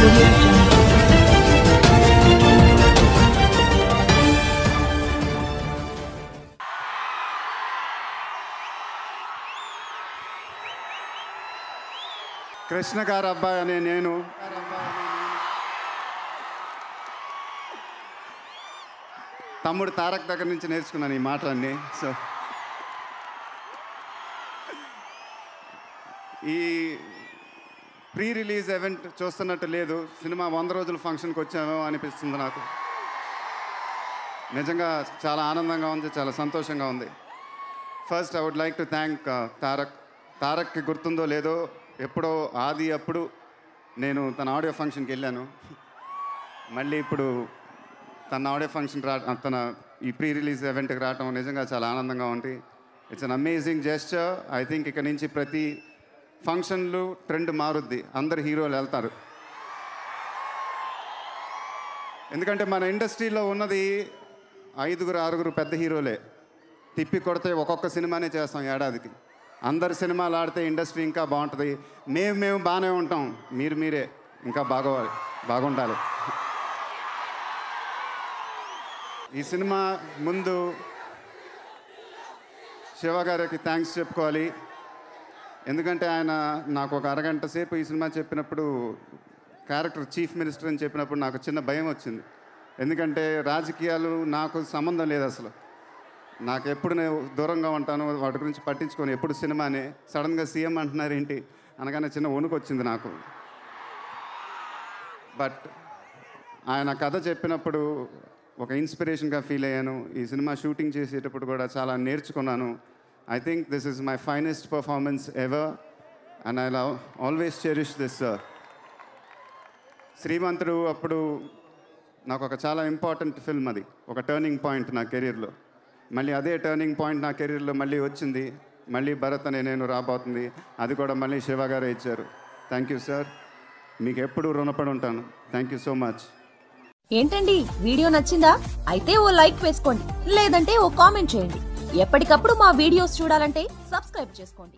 Audio Jungle. Krishna గారు అబ్బాయి అనే నేను తమ్ముడు తారక్ దగ్గర నుంచి నేర్చుకున్నాను ఈ మాటలన్నీ. సో ఈ ప్రీ రిలీజ్ ఈవెంట్ చూస్తున్నట్టు లేదు, సినిమా 100 రోజుల ఫంక్షన్కి వచ్చామో అనిపిస్తుంది నాకు. నిజంగా చాలా ఆనందంగా ఉంది, చాలా సంతోషంగా ఉంది. First I would like to thank తారక్కి గుర్తుందో లేదో, ఎప్పుడో అప్పుడు నేను తన ఆడియో ఫంక్షన్కి వెళ్ళాను. మళ్ళీ ఇప్పుడు తన ఆడియో ఫంక్షన్ తన ఈ ప్రీ రిలీజ్ ఈవెంట్కి రావటం నిజంగా చాలా ఆనందంగా ఉంది. It's an amazing gesture. I think ఇక నుంచి ప్రతి ఫంక్షన్లు ట్రెండ్ మారుద్ది, అందరు హీరోలు వెళ్తారు. ఎందుకంటే మన ఇండస్ట్రీలో ఉన్నది 5-6 పెద్ద హీరోలే. తిప్పి కొడితే ఒక్కొక్క సినిమానే చేస్తాం ఏడాదికి. అందరు సినిమాలు ఆడితే ఇండస్ట్రీ ఇంకా బాగుంటుంది. మేము బాగానే ఉంటాం, మీరే ఇంకా బాగుండాలి. ఈ సినిమా ముందు శివ గారికి థ్యాంక్స్ చెప్పుకోవాలి. ఎందుకంటే ఆయన నాకు ఒక అరగంట సేపు ఈ సినిమా చెప్పినప్పుడు, క్యారెక్టర్ చీఫ్ మినిస్టర్ అని చెప్పినప్పుడు నాకు చిన్న భయం వచ్చింది. ఎందుకంటే రాజకీయాలు నాకు సంబంధం లేదు అసలు. నాకు ఎప్పుడు నేను దూరంగా ఉంటాను, వాటి గురించి పట్టించుకొని ఎప్పుడు సినిమానే. సడన్గా సీఎం అంటున్నారు ఏంటి అనగానే చిన్న వణుకు వచ్చింది నాకు. బట్ ఆయన కథ చెప్పినప్పుడు ఒక ఇన్స్పిరేషన్గా ఫీల్ అయ్యాను. ఈ సినిమా షూటింగ్ చేసేటప్పుడు కూడా చాలా నేర్చుకున్నాను. I think this is my finest performance ever and I'll always cherish this, sir. శ్రీమంతుడు అప్పుడు నాకు ఒక చాలా ఇంపార్టెంట్ ఫిల్మ్, అది ఒక టర్నింగ్ పాయింట్ నా కెరీర్లో. మళ్ళీ అదే టర్నింగ్ పాయింట్ నా కెరీర్లో మళ్ళీ వచ్చింది. మళ్ళీ భరత్ అనే నేను రాబోతుంది, అది కూడా మళ్ళీ శివ గారే ఇచ్చారు. థ్యాంక్ యూ సార్, మీకు ఎప్పుడు రుణపడి ఉంటాను. Thank you so much. ఏంటండి, వీడియో నచ్చిందా? అయితే ఓ లైక్ వేసుకోండి, లేదంటే ఓ కామెంట్ చేయండి. ఎప్పటికప్పుడు మా వీడియోస్ చూడాలంటే సబ్స్క్రైబ్ చేసుకోండి.